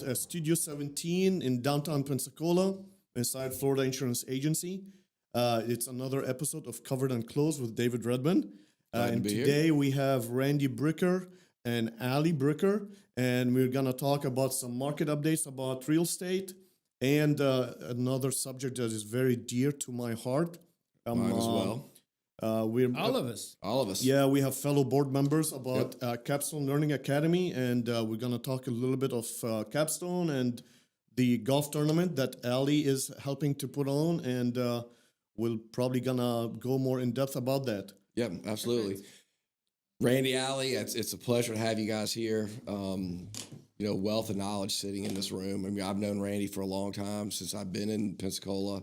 at Studio 17 in downtown Pensacola, inside Florida Insurance Agency. It's another episode of Covered and Closed with David Redmond. And today we have Randy Bricker and Allie Bricker, and we're going to talk about some market updates about real estate and another subject that is very dear to my heart. Mine as well. We're all of us. Yeah, we have fellow board members about Capstone Learning Academy, and we're going to talk a little bit of Capstone and the golf tournament that Allie is helping to put on, and we're probably going to go more in depth about that. Yep, absolutely. Randy, Allie, it's a pleasure to have you guys here. Wealth of knowledge sitting in this room. I mean, I've known Randy for a long time, since I've been in Pensacola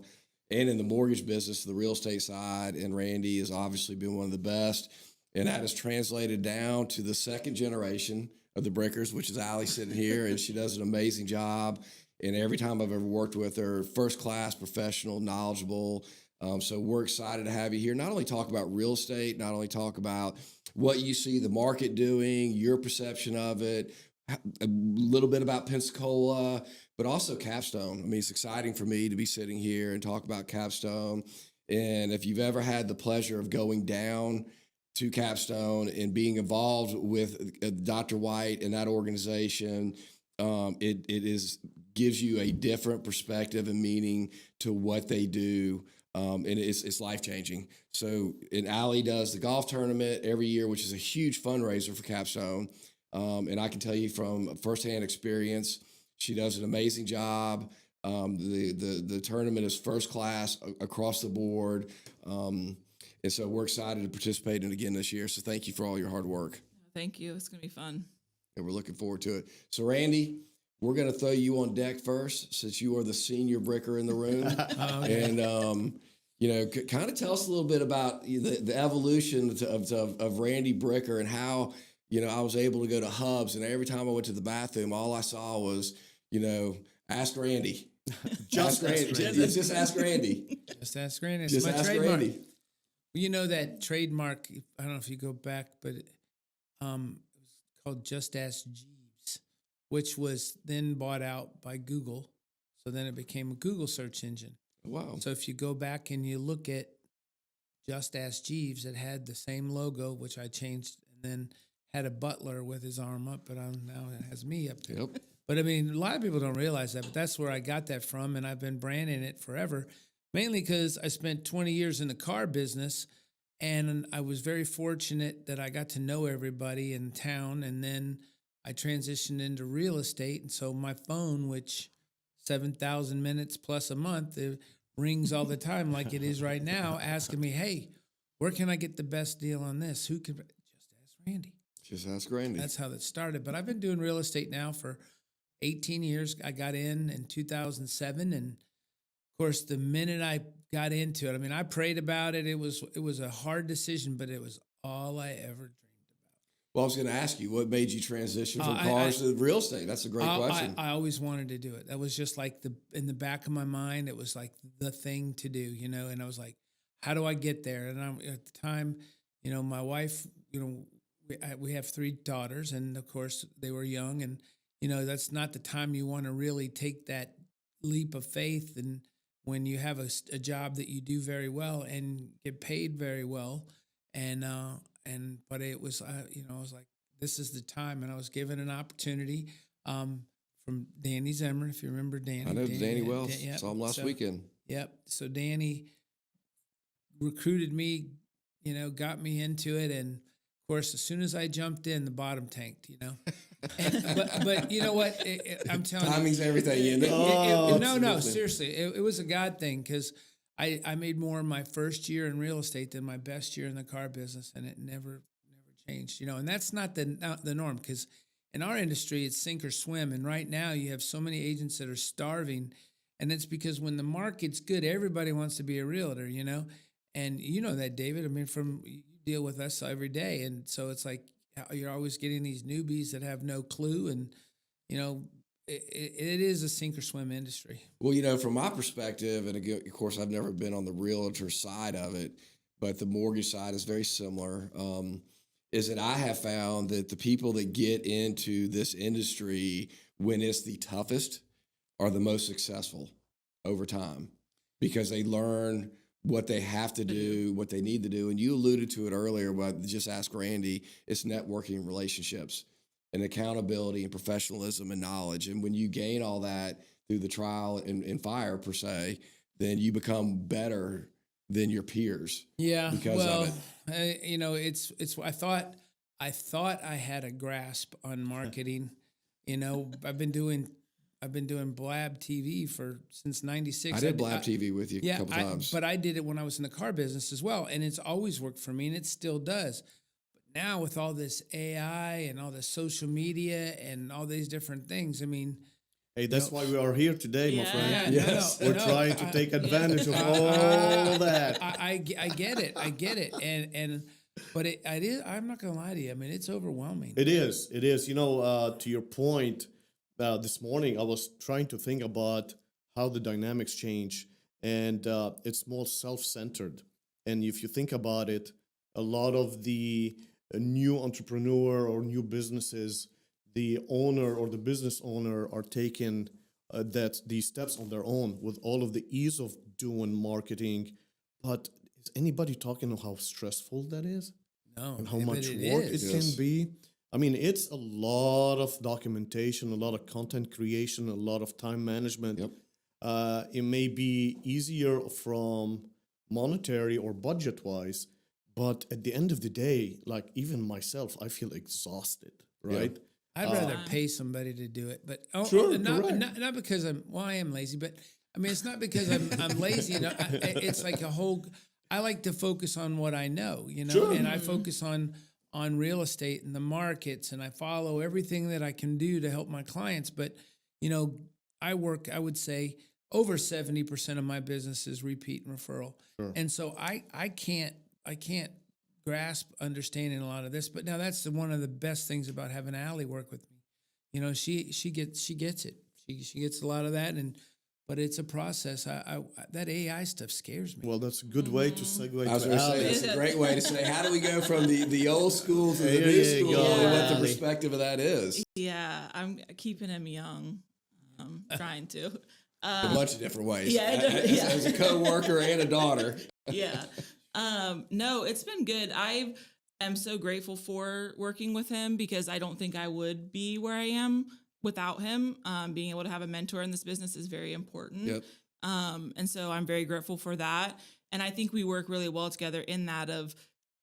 and in the mortgage business, the real estate side, and Randy has obviously been one of the best, and that has translated down to the second generation of the Brickers, which is Allie sitting here, and she does an amazing job. And every time I've ever worked with her, first class, professional, knowledgeable. So we're excited to have you here. Not only talk about real estate, not only talk about what you see the market doing, your perception of it, a little bit about Pensacola, but also Capstone. I mean, it's exciting for me to be sitting here and talk about Capstone. And if you've ever had the pleasure of going down to Capstone and being involved with Dr. White and that organization, it gives you a different perspective and meaning to what they do. And it's life-changing. So, and Allie does the golf tournament every year, which is a huge fundraiser for Capstone. And I can tell you from firsthand experience, she does an amazing job. The tournament is first class across the board. And so we're excited to participate in it again this year. So thank you for all your hard work. Thank you. It's going to be fun. And we're looking forward to it. So Randy, we're going to throw you on deck first, since you are the senior bricker in the room. And, kind of tell us a little bit about the evolution of Randy Bricker, and how, I was able to go to Hubs, and every time I went to the bathroom, all I saw was, ask Randy. Just ask Randy. Just ask Randy. Just ask Randy. It's Just my ask trademark. Randy. Well, you know that trademark, I don't know if you go back, but it was called Just Ask Jeeves, which was then bought out by Google. So then it became a Google search engine. Wow. So if you go back and you look at Just Ask Jeeves, it had the same logo, which I changed, and then had a butler with his arm up, but now it has me up there. Yep. But I mean, a lot of people don't realize that, but that's where I got that from, and I've been branding it forever, mainly because I spent 20 years in the car business, and I was very fortunate that I got to know everybody in town, and then I transitioned into real estate, and so my phone, which 7,000 minutes plus a month, it rings all the time like it is right now, asking me, hey, where can I get the best deal on this? Who can? Just ask Randy. Just ask Randy. That's how that started. But I've been doing real estate now for 18 years. I got in 2007. And, of course, the minute I got into it, I mean, I prayed about it. It was a hard decision, but it was all I ever dreamed about. Well, I was going to ask you, what made you transition from cars to real estate? That's a great question. I always wanted to do it. That was just like in the back of my mind. It was like the thing to do, and I was like, how do I get there? And at the time, my wife, we have 3 daughters, and of course they were young, and, that's not the time you want to really take that leap of faith. And when you have a job that you do very well and get paid very well, but it was, I was like, this is the time. And I was given an opportunity from Danny Zimmer, if you remember Danny. I know Danny well. Saw him last weekend. Yep. So Danny recruited me, got me into it. And, of course, as soon as I jumped in, the bottom tanked, but you know what? I'm telling you. Timing's everything. No, seriously. It was a God thing, because I made more in my first year in real estate than my best year in the car business, and it never changed, and that's not the norm, because in our industry, it's sink or swim. And right now you have so many agents that are starving, and it's because when the market's good, everybody wants to be a realtor, and you know that, David. I mean, you deal with us every day. And so it's like, you're always getting these newbies that have no clue. And, it is a sink or swim industry. Well, from my perspective, and again, of course, I've never been on the realtor side of it, but the mortgage side is very similar. Is that I have found that the people that get into this industry when it's the toughest are the most successful over time because they learn what they have to do, what they need to do. And you alluded to it earlier, but just ask Randy, it's networking and relationships and accountability and professionalism and knowledge. And when you gain all that through the trial and fire per se, then you become better than your peers. Yeah. Because of it. You know, it's, I thought I had a grasp on marketing. You know, I've been doing Blab TV since '96. I did Blab TV with you a couple times. But I did it when I was in the car business as well, and it's always worked for me, and it still does. But now with all this AI and all this social media and all these different things, I mean, Hey, that's why we are here today, my friend. Yeah, Yes. We're trying to take advantage of all that. I get it, but it is. I'm not gonna lie to you. I mean, it's overwhelming. It is. You know, to your point, this morning I was trying to think about how the dynamics change, and it's more self-centered. And if you think about it, a lot of the new entrepreneur or new businesses, the owner or the business owner are taking these steps on their own with all of the ease of doing marketing. But is anybody talking about how stressful that is? No, And how but much it work is. it can be? I mean, it's a lot of documentation, a lot of content creation, a lot of time management. Yep. It may be easier from monetary or budget wise, but at the end of the day, like even myself, I feel exhausted, right? I'd rather pay somebody to do it, but Sure, not, correct. not because I am lazy, but I mean, it's not because I'm lazy. You know, it's like I like to focus on what I know, you know, Sure. and I focus on real estate and the markets, and I follow everything that I can do to help my clients. But, you know, I would say over 70% of my business is repeat and referral. Sure. And so I can't grasp understanding a lot of this, but now that's one of the best things about having Allie work with me. You know, she gets it. She gets a lot of that, but it's a process. That AI stuff scares me. Well, that's a good way to segue I was to going to say, Allie. that's a great way to say, how do we go from the old school to the Here new you school go, and what the Allie. perspective of that is? Yeah, I'm keeping him young. Trying to. A bunch of different ways. Yeah, As a co-worker and a daughter. Yeah. No, it's been good. I am so grateful for working with him because I don't think I would be where I am without him. Being able to have a mentor in this business is very important. Yep. And so I'm very grateful for that. And I think we work really well together in that of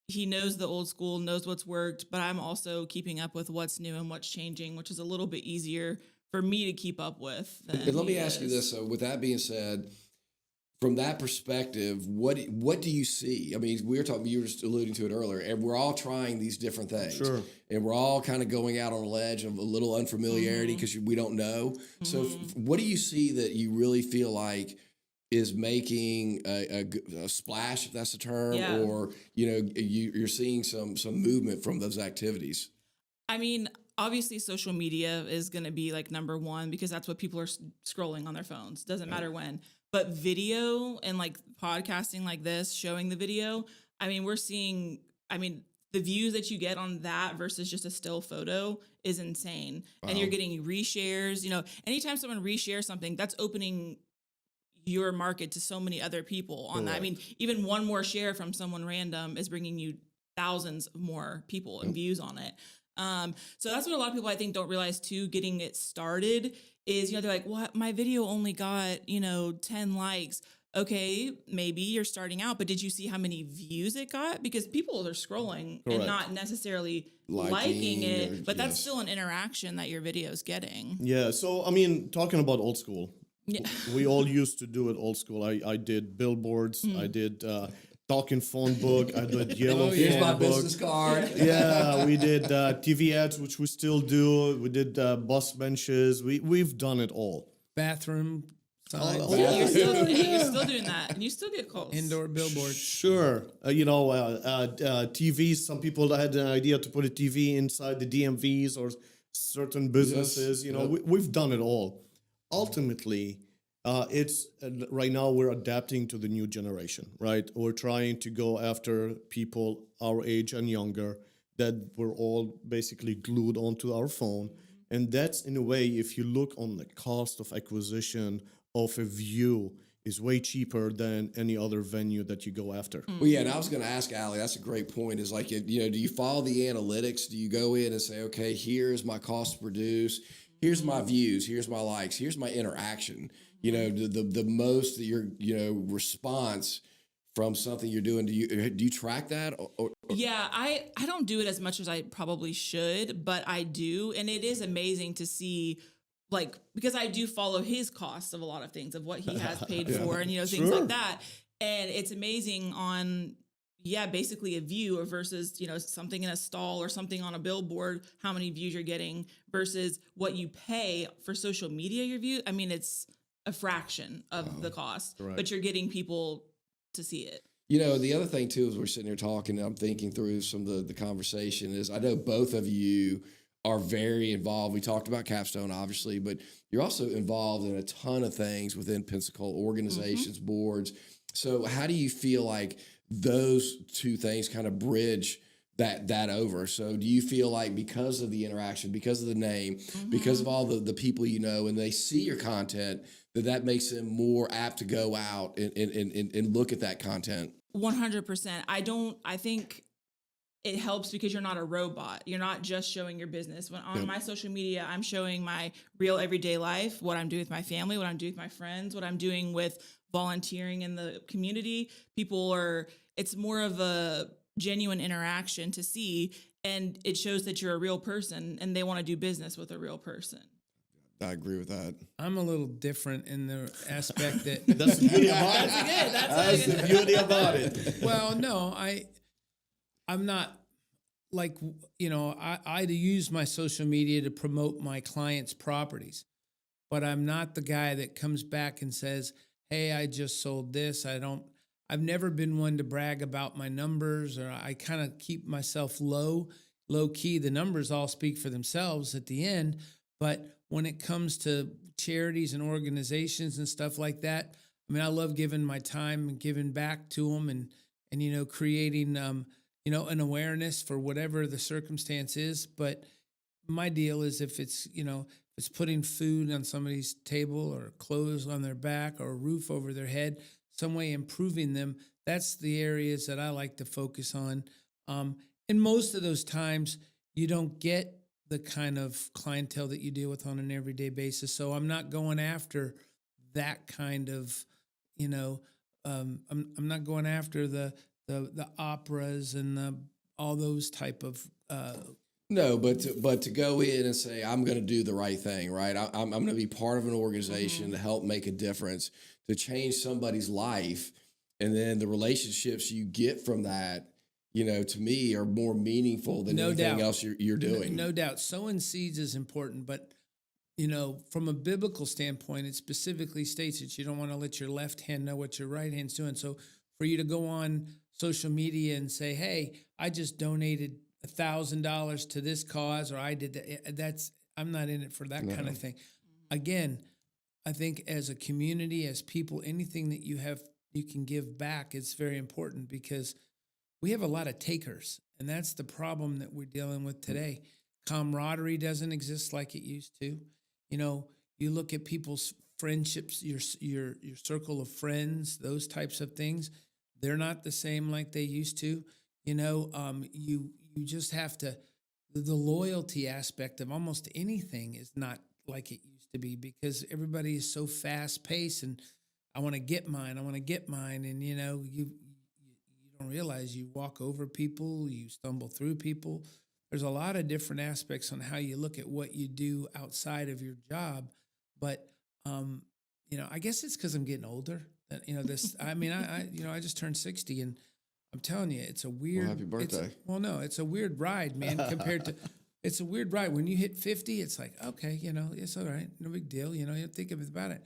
he knows the old school, knows what's worked, but I'm also keeping up with what's new and what's changing, which is a little bit easier for me to keep up with. And let me ask you this. So with that being said, from that perspective, what do you see? I mean, you were just alluding to it earlier, and we're all trying these different things. Sure. And we're all kind of going out on a ledge of a little unfamiliarity because we don't know. So what do you see that you really feel like is making a splash, if that's the term, Yeah. or, you know, you're seeing some movement from those activities? I mean, obviously social media is going to be like number one because that's what people are scrolling on their phones. Doesn't matter when. But video and like podcasting like this, showing the video, I mean, we're seeing, the views that you get on that versus just a still photo is insane. Wow. And you're getting reshares. You know, anytime someone reshares something, that's opening your market to so many other people on that. I mean, even one more share from someone random is bringing you thousands more people and views on it. So that's what a lot of people I think don't realize too, getting it started is, you know, they're like, well, my video only got, 10 likes. Okay, maybe you're starting out, but did you see how many views it got? Because people are scrolling and not necessarily liking it, but that's still an interaction that your video is getting. Yeah. So, I mean, talking about old school, Yeah. we all used to do it old school. I did billboards. I did talking phone book. I did yellow Here's phone my book. business card. Yeah, we did TV ads, which we still do. We did bus benches. We've done it all. Bathroom signs, You're still doing that, and you still get calls. indoor billboards. Sure. TVs, some people had an idea to put a TV inside the DMVs or certain businesses. We've done it all. Ultimately, it's right now we're adapting to the new generation, right? We're trying to go after people our age and younger that we're all basically glued onto our phone. And that's in a way, if you look on the cost of acquisition of a view, is way cheaper than any other venue that you go after. Well, yeah, and I was going to ask Allie, that's a great point, is like, you know, do you follow the analytics? Do you go in and say, okay, here's my cost to produce, here's my views, here's my likes, here's my interaction, you know, the most that your, you know, response from something you're doing, do you track that? Yeah, I don't do it as much as I probably should, but I do. And it is amazing to see, like, because I do follow his costs of a lot of things, of what he has paid for and, you know, things like that. And it's amazing on, basically a view versus, you know, something in a stall or something on a billboard, how many views you're getting versus what you pay for social media, your view. I mean, it's a fraction of the cost, but you're getting people to see it. You know, the other thing too, is we're sitting here talking and I'm thinking through some of the conversation is, I know both of you are very involved. We talked about Capstone, obviously, but you're also involved in a ton of things within Pensacola organizations, boards. So how do you feel like those two things kind of bridge that over? So do you feel like because of the interaction, because of the name, because of all the people you know, and they see your content, that makes them more apt to go out and look at that content? 100%. I think it helps because you're not a robot. You're not just showing your business. When on my social media, I'm showing my real everyday life, what I'm doing with my family, what I'm doing with my friends, what I'm doing with volunteering in the community. It's more of a genuine interaction to see, and it shows that you're a real person and they want to do business with a real person. I agree with that. I'm a little different in the aspect that That's the beauty about it. That's the beauty about it. well, no, I'm not like, you know, I use my social media to promote my clients' properties, but I'm not the guy that comes back and says, hey, I just sold this. I've never been one to brag about my numbers, or I kind of keep myself low key. The numbers all speak for themselves at the end. But when it comes to charities and organizations and stuff like that, I mean, I love giving my time and giving back to them and you know, creating, you know, an awareness for whatever the circumstance is. But my deal is if it's, you know, if it's putting food on somebody's table or clothes on their back or a roof over their head, some way improving them, that's the areas that I like to focus on. And most of those times you don't get the kind of clientele that you deal with on an everyday basis. So I'm not going after that kind of, you know, I'm not going after the operas and all those type of. No, but to go in and say, I'm going to do the right thing, right? I'm going to be part of an organization to help make a difference, to change somebody's life, and then the relationships you get from that, you know, to me are more meaningful than anything else you're doing. No doubt. Sowing seeds is important, but, you know, from a biblical standpoint, it specifically states that you don't want to let your left hand know what your right hand's doing. So for you to go on social media and say, hey, I just donated $1,000 to this cause, or I did that, I'm not in it for that kind of thing. Again, I think as a community, as people, anything that you can give back, it's very important because we have a lot of takers, and that's the problem that we're dealing with today. Camaraderie doesn't exist like it used to. You know, you look at people's friendships, your circle of friends, those types of things, they're not the same like they used to. You know, you just have to, the loyalty aspect of almost anything is not like it used to be because everybody is so fast paced and I want to get mine. And, you know, you don't realize you walk over people, you stumble through people. There's a lot of different aspects on how you look at what you do outside of your job. But, you know, I guess it's because I'm getting older. That, you know, I mean, I just turned 60 and I'm telling you, it's a weird. Well, happy birthday. It's a weird ride, man, compared to, it's a weird ride. When you hit 50, it's like, okay, you know, it's all right. No big deal. You know, you don't think about it.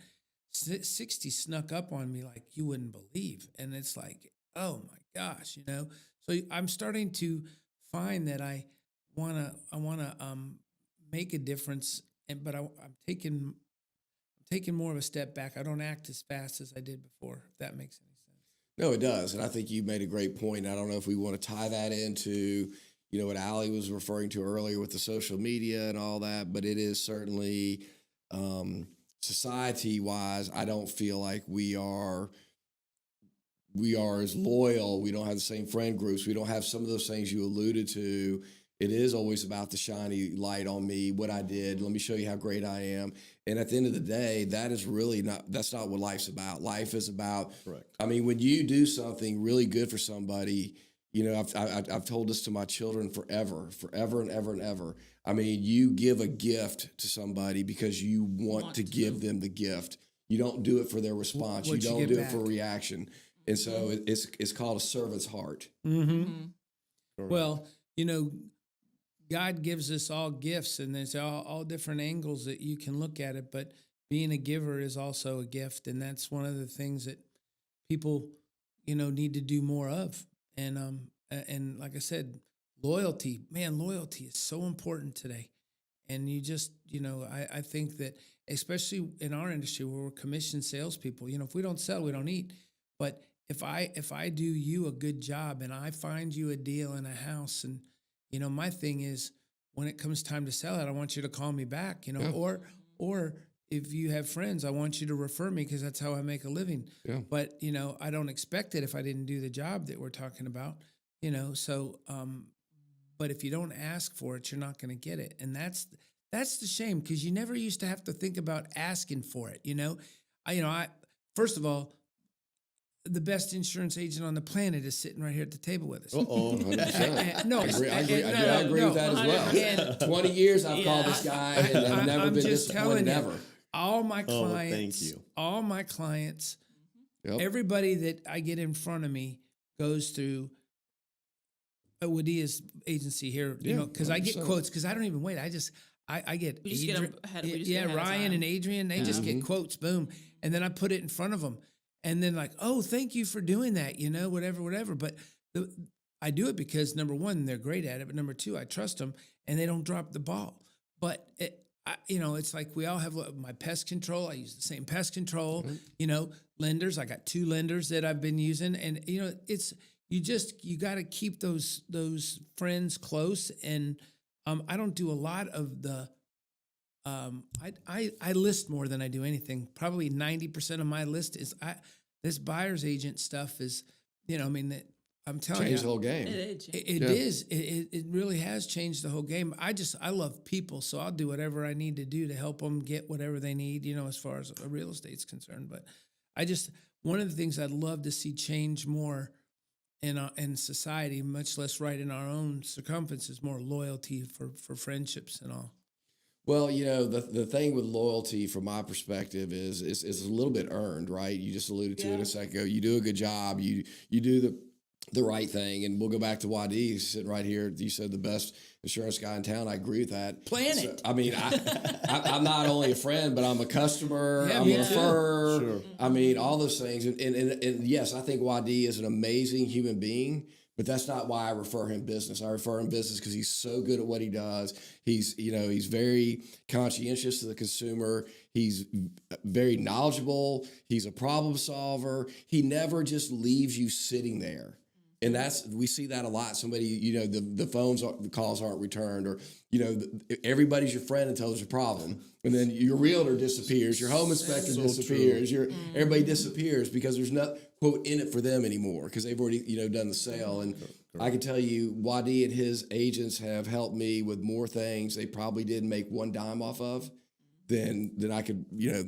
60 snuck up on me like you wouldn't believe. And it's like, oh my gosh, you know? So I'm starting to find that I want to make a difference. But I'm taking more of a step back. I don't act as fast as I did before, if that makes any sense. No, it does. And I think you made a great point. I don't know if we want to tie that into, you know, what Allie was referring to earlier with the social media and all that, but it is certainly society-wise, I don't feel like we are as loyal. We don't have the same friend groups. We don't have some of those things you alluded to. It is always about the shiny light on me, what I did. Let me show you how great I am. And at the end of the day, that's not what life's about. Life is about, Correct. I mean, when you do something really good for somebody, you know, I've told this to my children forever and ever. I mean, you give a gift to somebody because you want to give them the gift. You don't do it for their response. You don't do it for a reaction. And so it's called a servant's heart. Well, you know, God gives us all gifts, and there's all different angles that you can look at it. But being a giver is also a gift, and that's one of the things that people, you know, need to do more of. And like I said, loyalty, man, loyalty is so important today. And you just, you know, I think that especially in our industry where we're commission salespeople, you know, if we don't sell, we don't eat. But if I do you a good job and I find you a deal in a house, and you know, my thing is when it comes time to sell it, I want you to call me back, you know, or if you have friends, I want you to refer me because that's how I make a living. Yeah. But, you know, I don't expect it if I didn't do the job that we're talking about, you know, so, but if you don't ask for it, you're not going to get it. And that's the shame, because you never used to have to think about asking for it. You know, first of all, the best insurance agent on the planet is sitting right here at the table with us. 100%. No, I agree with that as well. And 20 years I've called this guy and I've never I'm been just telling disappointed you, ever. all my clients, thank you. all my clients, Yep. everybody that I get in front of me goes through Wadia's agency here, you know, because I get 100%. quotes, because I don't even wait. I get We just get 'em ahead- we just get ahead of Ryan time. and Adrian, they just get quotes, boom, and then I put it in front of them, and then like, oh, thank you for doing that, you know, whatever. But I do it because number one, they're great at it, but number two, I trust them, and they don't drop the ball. But you know, it's like we all have my pest control. I use the same pest control. You know, lenders. I got 2 lenders that I've been using, and you know, it's you got to keep those friends close. And I don't do a lot of the. I list more than I do anything. Probably 90% of my list is this buyer's agent stuff is, you know, I mean, I'm telling Changed you, the whole game. it is. It really has changed the whole game. I love people, so I'll do whatever I need to do to help them get whatever they need, you know, as far as real estate's concerned. But one of the things I'd love to see change more in society, much less right in our own circumference, is more loyalty for friendships and all. Well, you know, the thing with loyalty from my perspective is a little bit earned, right? You just alluded to it a second ago. You do a good job. You do the right thing. And we'll go back to Wadi sitting right here. You said the best insurance guy in town. I agree with that. Planet. So, I mean, I'm not only a friend, but I'm a customer. Yeah, I'm me a too. referrer. Sure. I mean, all those things. And yes, I think Wadi is an amazing human being. But that's not why I refer him business. I refer him business because he's so good at what he does. He's very conscientious to the consumer. He's very knowledgeable. He's a problem solver. He never just leaves you sitting there. And we see that a lot. Somebody, you know, the calls aren't returned, or, you know, everybody's your friend until there's a problem. And then your realtor disappears, your home inspector disappears, everybody disappears because there's not, quote, in it for them anymore because they've already, you know, done the sale. And I can tell you, Wadi and his agents have helped me with more things they probably didn't make one dime off of than I could, you know,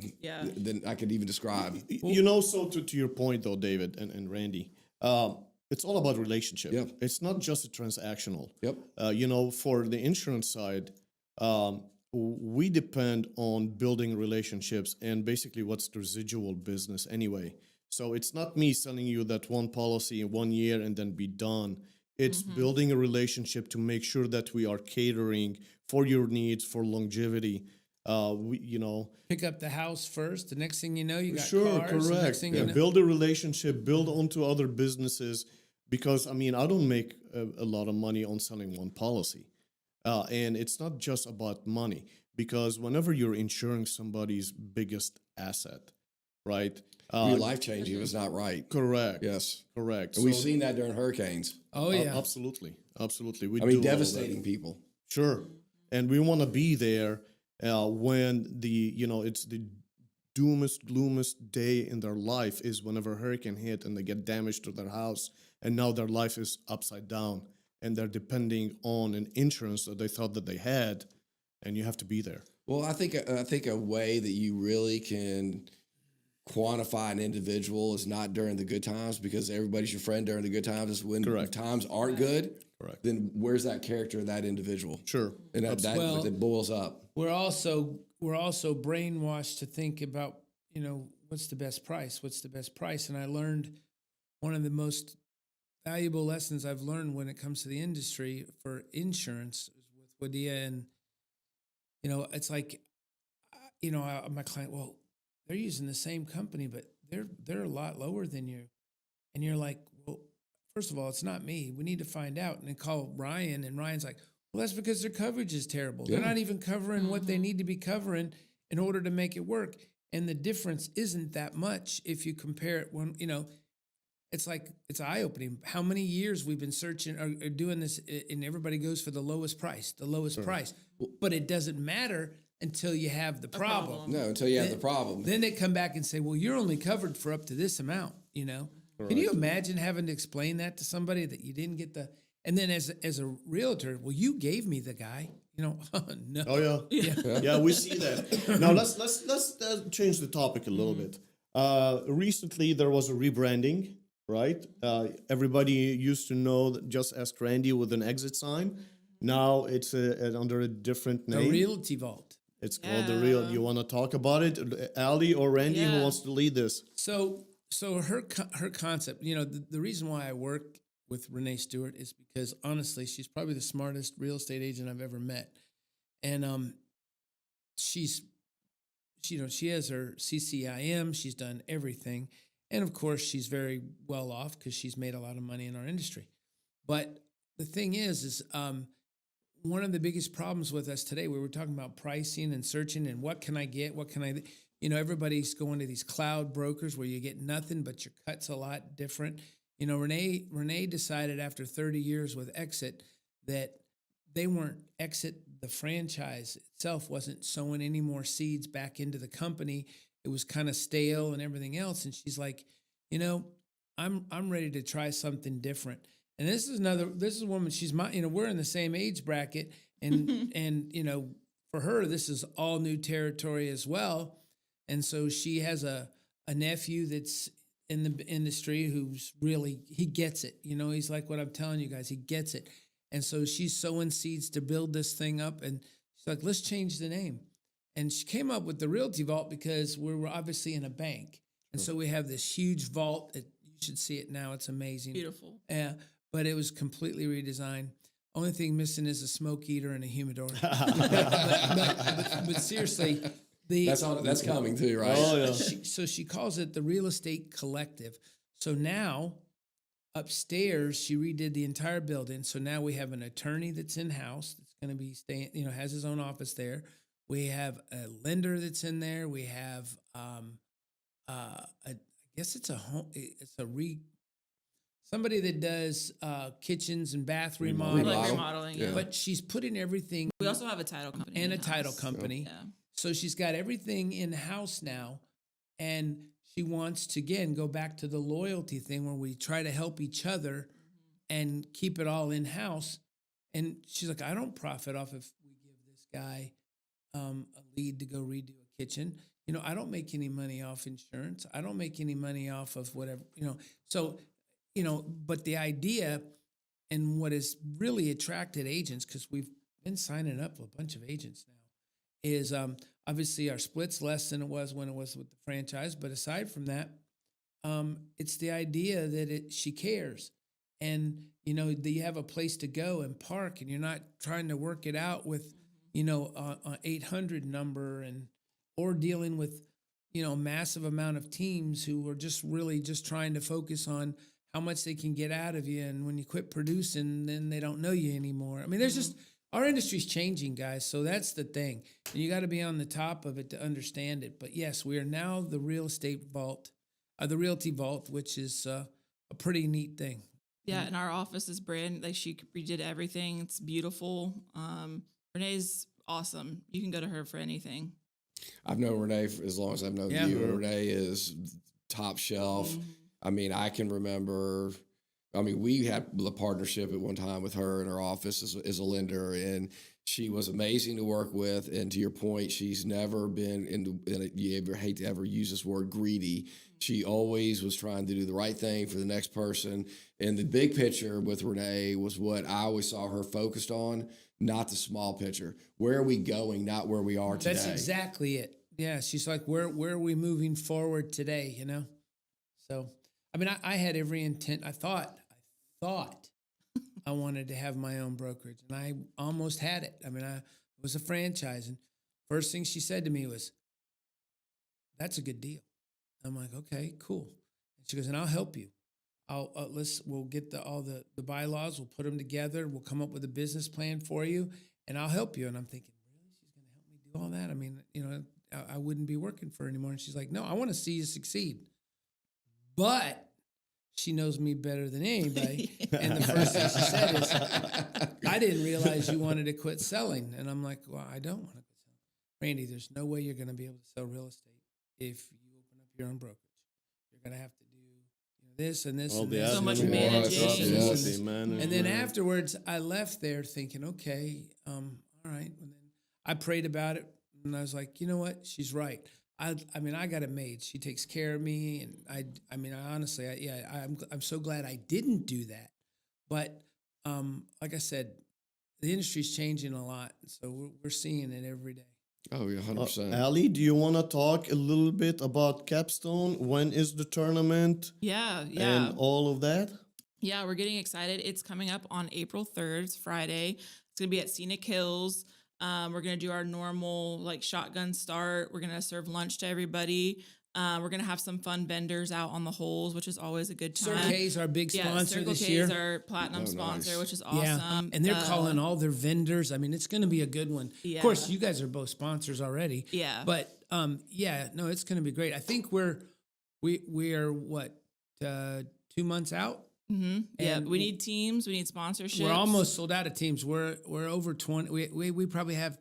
than I could even describe. You know, so to your point though, David and Randy, it's all about relationship. Yep. It's not just a transactional. Yep. You know, for the insurance side, we depend on building relationships and basically what's the residual business anyway. So it's not me selling you that one policy in 1 year and then be done. It's building a relationship to make sure that we are catering for your needs, for longevity. You know, Pick up the house first. The next thing you know, you got sure, cars. The next correct. thing you know, Build a relationship, build onto other businesses, because I mean, I don't make a lot of money on selling one policy. And it's not just about money, because whenever you're insuring somebody's biggest asset, right? Your life changing if it's not right. Correct. Yes. Correct. And we've seen that during hurricanes. oh yeah, Absolutely. Absolutely. We I mean, do all of that. devastating people. Sure. And we want to be there when it's the doomest, gloomest day in their life is whenever a hurricane hit and they get damage to their house, and now their life is upside down, and they're depending on an insurance that they thought that they had, and you have to be there. Well, I think a way that you really can quantify an individual is not during the good times, because everybody's your friend during the good times. Is when Correct. times aren't good. Correct. Then where's that character of that individual? Sure. And that boils up. We're also brainwashed to think about, what's the best price? What's the best price? And I learned one of the most valuable lessons I've learned when it comes to the industry for insurance with Wadia. And, it's like, my client, well, they're using the same company, but they're a lot lower than you. And you're like, well, first of all, it's not me. We need to find out. And they call Ryan, and Ryan's like, well, that's because their coverage is terrible. Yeah. They're not even covering what they need to be covering in order to make it work. And the difference isn't that much if you compare it when, it's like, it's eye-opening. How many years we've been searching or doing this, and everybody goes for the lowest price. But it doesn't matter until you have the problem. No, until you have the problem. Then they come back and say, well, you're only covered for up to this amount, Right. Can you imagine having to explain that to somebody that you didn't get the, and then as a realtor, well, you gave me the guy, no. Oh yeah, we see that. Now let's change the topic a little bit. Recently there was a rebranding, right? Everybody used to know that Just Ask Randy with an exit sign. Now it's under a different name. The Realty Vault. It's called the Real. You want to talk about it, Allie or Randy? Who wants to lead this? So her concept, the reason why I work with Renee Stewart is because honestly, she's probably the smartest real estate agent I've ever met. And she has her CCIM, she's done everything. And of course, she's very well off because she's made a lot of money in our industry. But the thing is one of the biggest problems with us today, we were talking about pricing and searching and what can I get, everybody's going to these cloud brokers where you get nothing, but your cut's a lot different. Renee decided after 30 years with Exit that they weren't the franchise itself wasn't sowing any more seeds back into the company. It was kind of stale and everything else. And she's like, I'm ready to try something different. And this is a woman, she's we're in the same age bracket. And, and, for her, this is all new territory as well. And so she has a nephew that's in the industry who's really, he gets it. He's like what I'm telling you guys, he gets it. And so she's sowing seeds to build this thing up. And she's like, let's change the name. And she came up with the Realty Vault because we're obviously in a bank. And so we have this huge vault. You should see it now. It's amazing. Beautiful. Yeah. But it was completely redesigned. Only thing missing is a smoke eater and a humidor. but seriously, that's coming too, right? Oh yeah. She calls it the Real Estate Collective. So now upstairs, she redid the entire building. So now we have an attorney that's in house that's going to be staying, has his own office there. We have a lender that's in there. We have I guess it's a home. Somebody that does kitchens and bath Remodeling. Yeah. But she's putting everything. We also have a title company. And a title company. Yeah. So she's got everything in-house now. And she wants to, again, go back to the loyalty thing where we try to help each other and keep it all in-house. And she's like, I don't profit off if we give this guy a lead to go redo a kitchen. I don't make any money off insurance. I don't make any money off of whatever, So, but the idea and what has really attracted agents, because we've been signing up a bunch of agents now, is obviously our split's less than it was when it was with the franchise. But aside from that, it's the idea that she cares. And, that you have a place to go and park and you're not trying to work it out with, an 800 number or dealing with, massive amount of teams who are just really just trying to focus on how much they can get out of you. And when you quit producing, then they don't know you anymore. I mean, there's just, our industry's changing, guys. So that's the thing. And you got to be on the top of it to understand it. But yes, we are now the Real Estate Vault, the Realty Vault, which is a pretty neat thing. Yeah, and our office is she redid everything. It's beautiful. Renee's awesome. You can go to her for anything. I've known Renee for as long as I've known Yeah. you. And Renee is top shelf. Mhm. I mean, I can remember. I mean, we had a partnership at one time with her in her office as a lender, and she was amazing to work with. And to your point, she's never been you ever hate to ever use this word greedy. She always was trying to do the right thing for the next person. And the big picture with Renee was what I always saw her focused on, not the small picture. Where are we going, not where we are today. That's exactly it. Yeah, she's like, where are we moving forward today? You know. So, I mean, I had every intent. I thought I wanted to have my own brokerage, and I almost had it. I mean, I was a franchise, and first thing she said to me was, "That's a good deal." I'm like, "Okay, cool." And she goes, "And I'll help you. We'll get all the bylaws. We'll put them together. We'll come up with a business plan for you, and I'll help you." And I'm thinking, really, she's going to help me do all that? I mean, you know, I wouldn't be working for her anymore. And she's like, "No, I want to see you succeed." But she knows me better than anybody. And the first thing she said is, "I didn't realize you wanted to quit selling." And I'm like, "Well, I don't want to quit selling." Randy, there's no way you're going to be able to sell real estate if you open up your own brokerage. You're going to have to do this and this All and the this. So much admin, managing. all the and this and stuff, this. the management. And then afterwards, I left there thinking, okay, all right. And then I prayed about it, and I was like, you know what? She's right. I mean, I got it made. She takes care of me, and I mean, honestly, I'm so glad I didn't do that. But like I said, the industry's changing a lot, so we're seeing it every day. Oh, yeah, 100%. Allie, do you want to talk a little bit about Capstone? When is the tournament Yeah. and all of that? Yeah, we're getting excited. It's coming up on April 3rd. It's Friday. It's going to be at Scenic Hills. We're going to do our normal like shotgun start. We're going to serve lunch to everybody. We're going to have some fun vendors out on the holes, which is always a good time. Circle K's our big sponsor Circle this K year. is our platinum sponsor, nice. which is awesome. Yeah, and they're calling all their vendors. I mean, it's going to be a good one. Yeah. Of course, you guys are both sponsors already. Yeah. But yeah, no, it's going to be great. I think we are what 2 months out. Mm-hmm. Yeah, And we need teams. We need sponsorships. We're almost sold out of teams. We're over 20. We probably have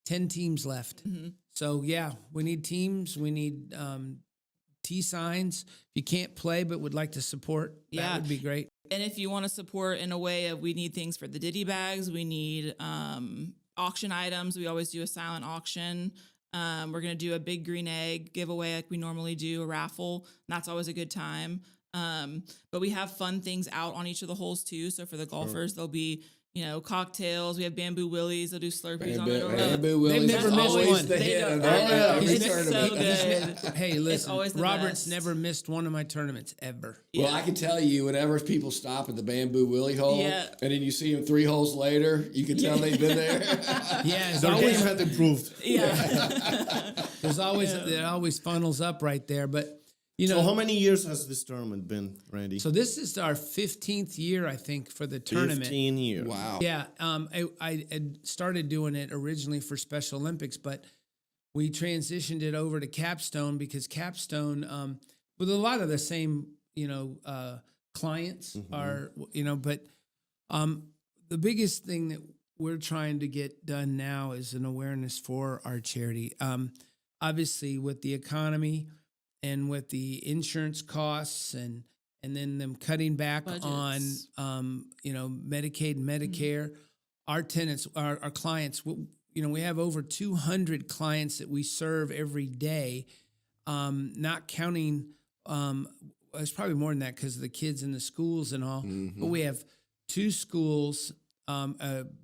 10 teams left. Mm-hmm. So yeah, we need teams. We need T signs. If you can't play but would like to support, that Yeah. would be great. And if you want to support in a way of, we need things for the Diddy bags. We need auction items. We always do a silent auction. We're going to do a big green egg giveaway like we normally do, a raffle. And that's always a good time. But we have fun things out on each of the holes too. So for the golfers, there'll be, cocktails. We have bamboo willies. They'll do Slurpees on it. Bamboo Willie's never is missed always one. the They hit don't- of I know. every It's tournament. so good. Hey, listen, always the Robert's best. never missed one of my tournaments ever. Well, I can tell you, whenever people stop at the Bamboo Willie hole, Yeah. and then you see them 3 holes later, you can tell they've been there. Yeah, it's Their always game had improved. Yeah. there's always it always funnels up right there. But So how many years has this tournament been, Randy? so this is our 15th year, I think, for the tournament. 15 years. Wow. Yeah, I had started doing it originally for Special Olympics, but we transitioned it over to Capstone because Capstone, with a lot of the same, clients are, but the biggest thing that we're trying to get done now is an awareness for our charity. Obviously, with the economy and with the insurance costs and then them cutting back Budgets. on Medicaid and Medicare, our tenants, our clients, we have over 200 clients that we serve every day, not counting. It's probably more than that because of the kids in the schools and all. But we have 2 schools, one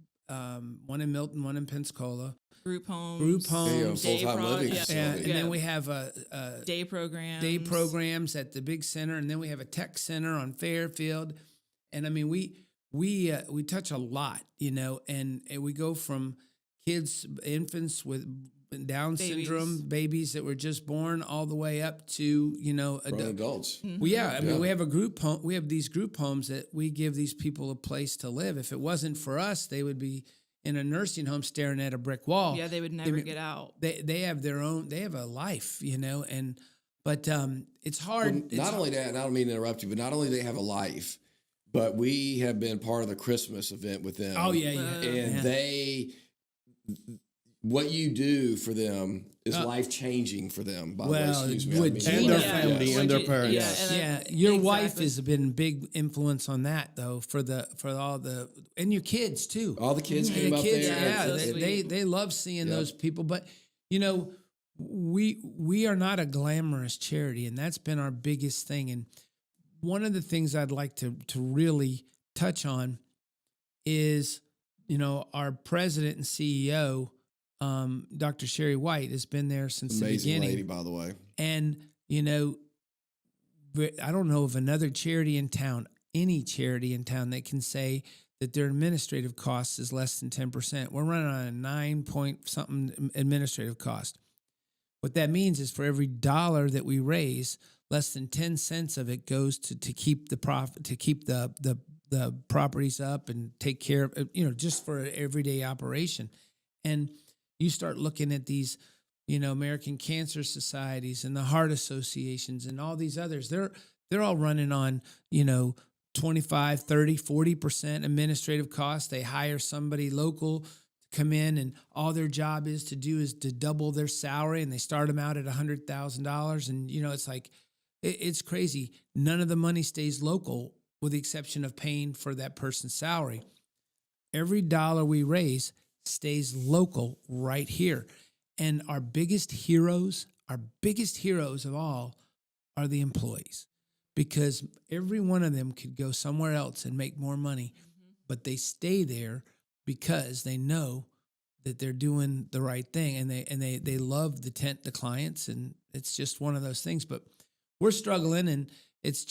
in Milton, one in Pensacola. Group homes. Full-time living yeah. facility. And then we have Day programs. day programs at the big center, and then we have a tech center on Fairfield. And I mean, we touch a lot, and we go from kids, infants with Down syndrome, babies that were just born, all the way up to Grown adults. Well, yeah, I mean, we have a group home. We have these group homes that we give these people a place to live. If it wasn't for us, they would be in a nursing home staring at a brick wall. Yeah, they would never get out. They have their own. They have a life, but it's hard. Well, not only that, and I don't mean to interrupt you, but not only they have a life, but we have been part of the Christmas event with them. Oh yeah, And what you do for them is life changing for them. By the way, excuse me. with And their Gina, family and their parents. your wife exactly. has been a big influence on that though for all the and your kids too. All the kids And came the up kids, there. yeah, So they love seeing those people. But you know, we are not a glamorous charity, and that's been our biggest thing. And one of the things I'd like to really touch on is, you know, our president and CEO, Dr. Sherry White, has been there since the Amazing beginning. lady, by the way. And, you know, I don't know of another charity in town, any charity in town that can say that their administrative cost is less than 10%. We're running on a 9 point something administrative cost. What that means is for every dollar that we raise, less than 10 cents of it goes to keep the profit, to keep the properties up and take care of, you know, just for an everyday operation. And you start looking at these, you know, American Cancer Societies and the heart associations and all these others, they're all running on, you know, 25, 30, 40% administrative costs. They hire somebody local to come in, and all their job is to double their salary, and they start them out at $100,000. And, you know, it's like, it's crazy. None of the money stays local with the exception of paying for that person's salary. Every dollar we raise stays local right here. And our biggest heroes of all are the employees, because every one of them could go somewhere else and make more money, but they stay there because they know that they're doing the right thing, and they love the clients, and it's just one of those things. But we're struggling, and it's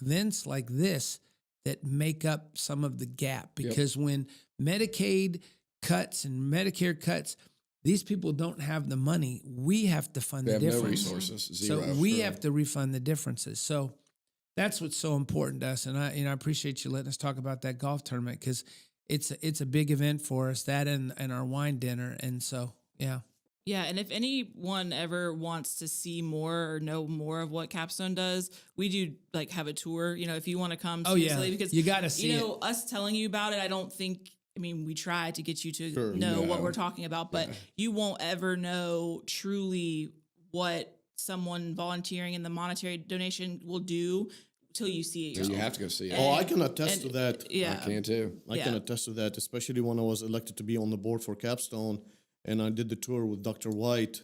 events like this that make up some of the gap, because when Medicaid cuts and Medicare cuts, these people don't have the money. We have to fund the difference. No resources. Zero. So we have to refund the differences. So that's what's so important to us. And I appreciate you letting us talk about that golf tournament, because it's a big event for us, that and our wine dinner. And so, yeah. Yeah, and if anyone ever wants to see more or know more of what Capstone does, we do like have a tour. You know, if you want to come, seriously, because you got to see it. Us telling you about it, I don't think. I mean, we try to get you to know what we're talking about, but you won't ever know truly what someone volunteering in the monetary donation will do till you see it yourself. You have to go see it. Oh, I can attest to that. Yeah, I can too. I can attest to that, especially when I was elected to be on the board for Capstone, and I did the tour with Dr. White.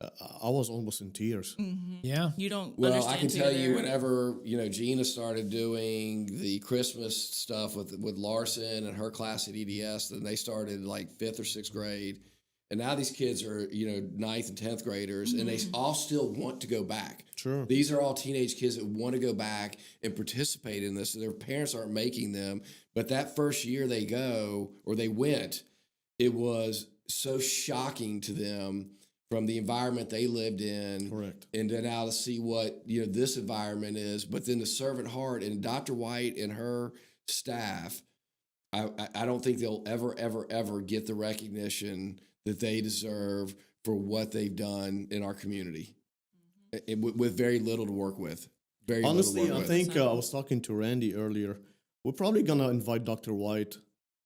I was almost in tears. Mm-hmm. Yeah. You don't. Well, I can tell you, there. whenever Gina started doing the Christmas stuff with Larson and her class at EDS, then they started like 5th or 6th grade, and now these kids are 9th and 10th graders, and they all still want to go back. Sure. These are all teenage kids that want to go back and participate in this. Their parents aren't making them, but that first year they went, it was so shocking to them from the environment they lived in. Correct. And then now to see what this environment is, but then the servant heart and Dr. White and her staff, I don't think they'll ever get the recognition that they deserve for what they've done in our community, with very little to work with. Honestly, I think I was talking to Randy earlier. We're probably gonna invite Dr. White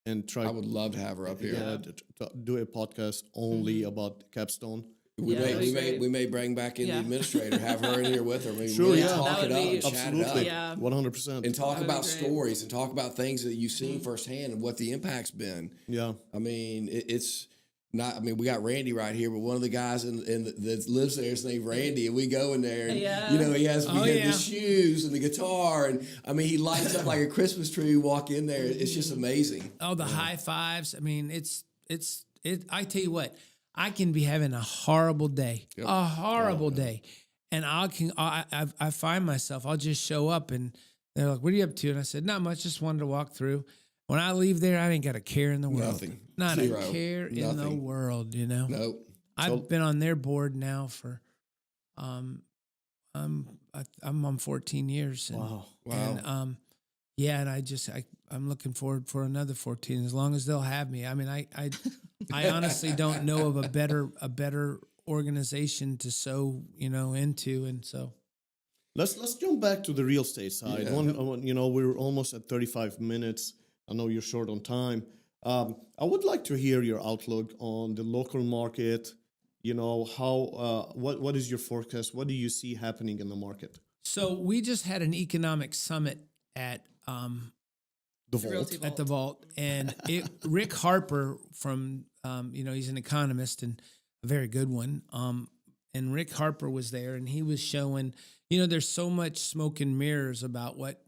and try. I would love to have her up here. Yeah, to do a podcast only about Capstone. We may bring back in the administrator, have her in here with her. Maybe Sure, really yeah. talk it up, and chat it Absolutely, up, 100%. and talk That would about be great. stories and talk about things that you've seen firsthand and what the impact's been. Yeah. I mean, it's not. I mean, we got Randy right here, but one of the guys that lives there is named Randy, and we go in there, and he has the shoes and the guitar, and I mean, he lights up like a Christmas tree. We walk in there, it's just amazing. Oh, the high fives. I mean, it's I tell you what, I can be having a horrible day, day, and I find myself, I'll just show up, and they're like, "What are you up to?" And I said, "Not much, just wanted to walk through." When I leave there, I ain't got a care in the world. Nothing. Not Zero. a care in the world, Nope. I've been on their board now for, I'm on 14 years. And, Wow. And, and I'm looking forward for another 14, as long as they'll have me. I mean, I honestly don't know of a better organization to sow, into. And so. Let's jump back to the real estate side. Yeah. We're almost at 35 minutes. I know you're short on time. I would like to hear your outlook on the local market. What is your forecast? What do you see happening in the market? So we just had an economic summit at The Vault. Realty at the Vault. Vault, and Rick Harper from he's an economist and a very good one. And Rick Harper was there, and he was showing, there's so much smoke and mirrors about what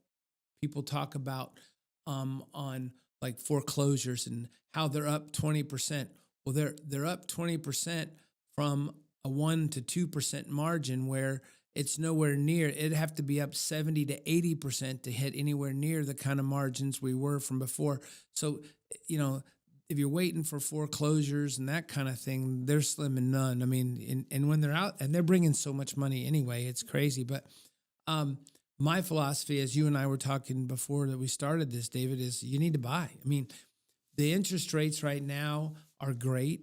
people talk about on like foreclosures and how they're up 20%. Well, they're up 20% from a 1 to 2% margin, where it's nowhere near. It'd have to be up 70 to 80% to hit anywhere near the kind of margins we were from before. So, if you're waiting for foreclosures and that kind of thing, they're slim and none. I mean, and when they're out, and they're bringing so much money anyway, it's crazy. But my philosophy, as you and I were talking before that we started this, David, is you need to buy. I mean, the interest rates right now are great.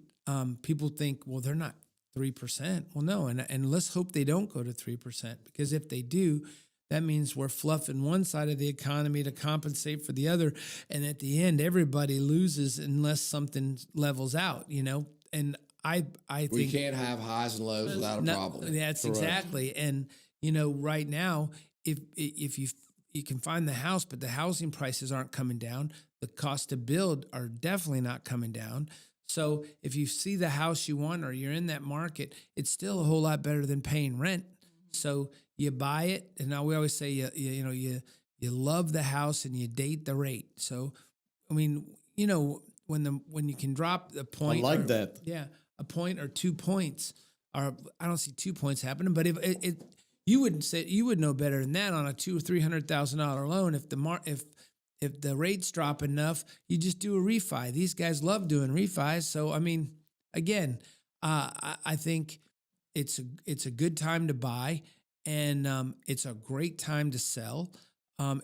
People think, well, they're not 3%. Well, no, and let's hope they don't go to 3%, because if they do, that means we're fluffing one side of the economy to compensate for the other, and at the end, everybody loses unless something levels out. And I think We can't have highs and lows without a problem. That's Correct. exactly. And right now, if you can find the house, but the housing prices aren't coming down, the cost to build are definitely not coming down. So if you see the house you want, or you're in that market, it's still a whole lot better than paying rent. So you buy it, and now we always say you love the house and you date the rate. So I mean, when you can drop a point, I like that. Yeah, a point or 2 points, or I don't see 2 points happening, but if you would know better than that on a $200,000 or $300,000 loan. If the rates drop enough, you just do a refi. These guys love doing refis. So, I mean, again, I think it's a good time to buy, and it's a great time to sell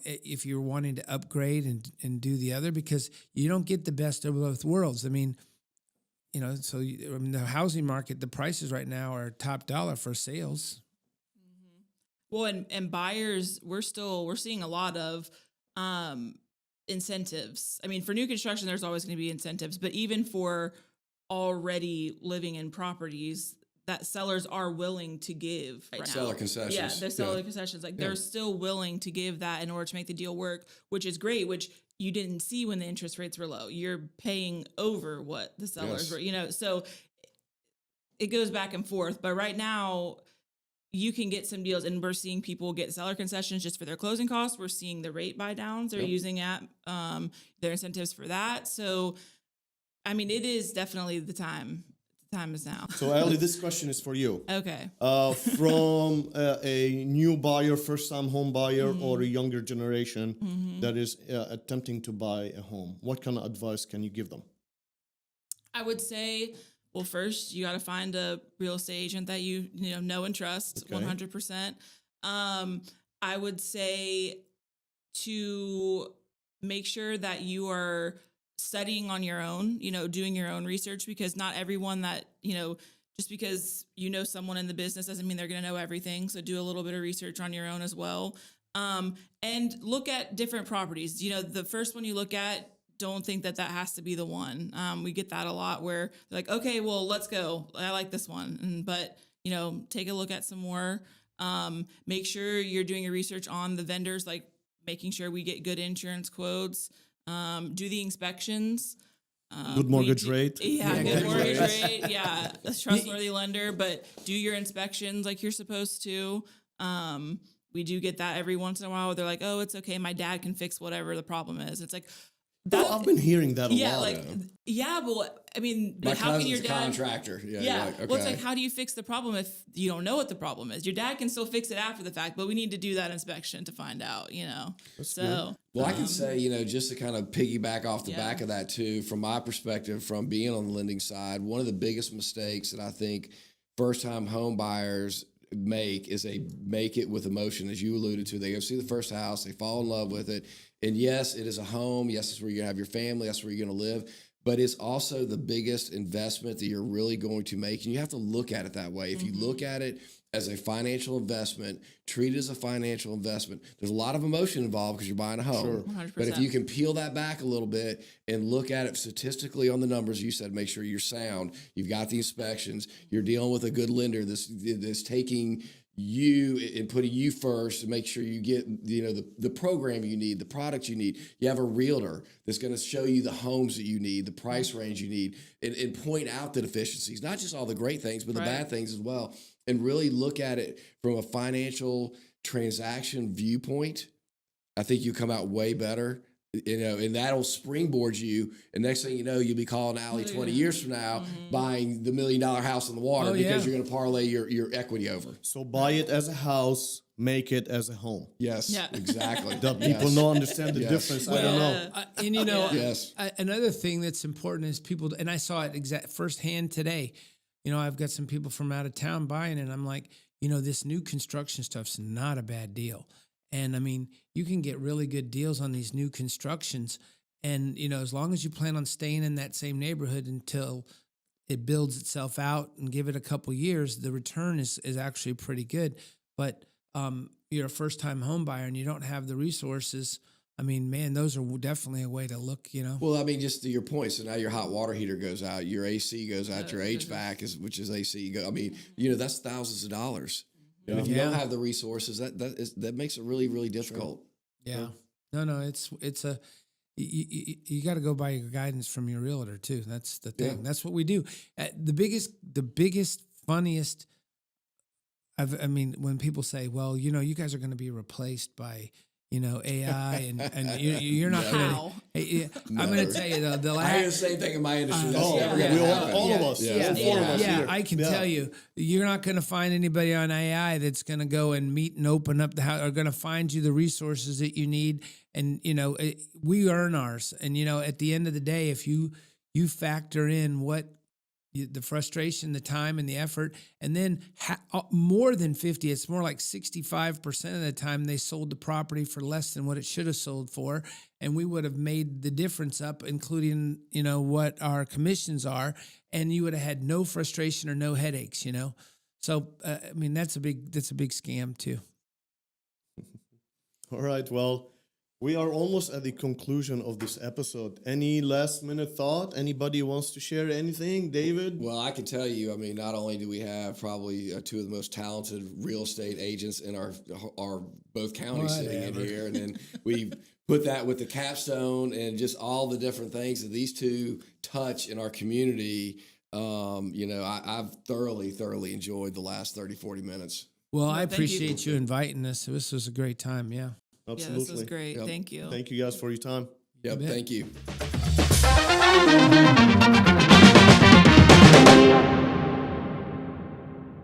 if you're wanting to upgrade and do the other, because you don't get the best of both worlds. I mean, the housing market, the prices right now are top dollar for sales. Well, and buyers, we're seeing a lot of incentives. I mean, for new construction, there's always going to be incentives, but even for already living in properties, that sellers are willing to give right now. Seller concessions. Yeah, they're seller concessions. Like they're still willing to give that in order to make the deal work, which is great, which you didn't see when the interest rates were low. You're paying over what the sellers were, so it goes back and forth. But right now, you can get some deals, and we're seeing people get seller concessions just for their closing costs. We're seeing the rate buy downs they're using at their incentives for that. So, I mean, it is definitely the time. The time is now. So, Allie, this question is for you. Okay. From a new buyer, first-time home buyer, or a younger generation that is attempting to buy a home, what kind of advice can you give them? I would say, well, first you got to find a real estate agent that you know and trust 100%. I would say to make sure that you are studying on your own, doing your own research, because not everyone that, just because someone in the business doesn't mean they're going to know everything. So do a little bit of research on your own as well. And look at different properties. The first one you look at, don't think that has to be the one. We get that a lot where they're like, okay, well, let's go. I like this one. But take a look at some more. Make sure you're doing your research on the vendors, like making sure we get good insurance quotes. Do the inspections. Good mortgage rate. Yeah, good mortgage rate. Yeah, a trustworthy lender. But do your inspections like you're supposed to. We do get that every once in a while where they're like, oh, it's okay. My dad can fix whatever the problem is. It's like, I've been hearing that a lot. Well, I mean, My how can your cousin's a dad? contractor. Yeah. Yeah. Like, okay. Well, it's like, how do you fix the problem if you don't know what the problem is? Your dad can still fix it after the fact, but we need to do that inspection to find out. That's So. good. Well, I can say, just to kind of piggyback off the back of that too, from my perspective, from being on the lending side, one of the biggest mistakes that I think first-time home buyers make is they make it with emotion, as you alluded to. They go see the first house, they fall in love with it. And yes, it is a home. Yes, it's where you're going to have your family. That's where you're going to live. But it's also the biggest investment that you're really going to make. And you have to look at it that way. If you look at it as a financial investment, treat it as a financial investment. There's a lot of emotion involved because you're buying a home. Sure. 100%. But if you can peel that back a little bit and look at it statistically on the numbers, you said make sure you're sound, you've got the inspections, you're dealing with a good lender that's taking you and putting you first to make sure you get the program you need, the products you need. You have a realtor that's going to show you the homes that you need, the price range you need, and point out the deficiencies, not just all the great things, but the bad things as well, and really look at it from a financial transaction viewpoint. I think you come out way better. And that'll springboard you. And next thing you know, you'll be calling Allie 20 years from now, buying the $1 million house on the water because you're going to parlay your equity over. So buy it as a house, make it as a home. Yes, exactly. The people don't understand the difference. I don't know. And another thing that's important is people, and I saw it firsthand today. I've got some people from out of town buying it, and I'm like, this new construction stuff's not a bad deal. And I mean, you can get really good deals on these new constructions. And, as long as you plan on staying in that same neighborhood until it builds itself out and give it a couple years, the return is actually pretty good. But you're a first-time home buyer and you don't have the resources. I mean, man, those are definitely a way to look, Well, I mean, just to your point, so now your hot water heater goes out, your AC goes out, your HVAC, which is AC. I mean, that's thousands of dollars. And if you don't have the resources, that makes it really, really difficult. Yeah. No, it's you got to go by your guidance from your realtor too. That's the thing. That's what we do. The biggest, funniest. When people say, "Well, you guys are going to be replaced by." AI and you're not going to. I'm going to tell you I hear the same thing in my industry. That's never going to happen. All of us. Yeah, I can tell you, you're not going to find anybody on AI that's going to go and meet and open up the house, or going to find you the resources that you need. And we earn ours. And at the end of the day, if you factor in the frustration, the time, and the effort, and then more than 50, it's more like 65% of the time they sold the property for less than what it should have sold for, and we would have made the difference up, including what our commissions are, and you would have had no frustration or no headaches. So that's a big scam too. All right, well, we are almost at the conclusion of this episode. Any last minute thought? Anybody wants to share anything? David? Well, I can tell you, not only do we have probably two of the most talented real estate agents in our both counties sitting in here, and then we put that with the Capstone and just all the different things that these two touch in our community. I've thoroughly enjoyed the last 30, 40 minutes. Well, I appreciate you inviting us. This was a great time. Yeah. Absolutely. Yeah, this was great. Thank you. Thank you guys for your time. Yep. Thank you.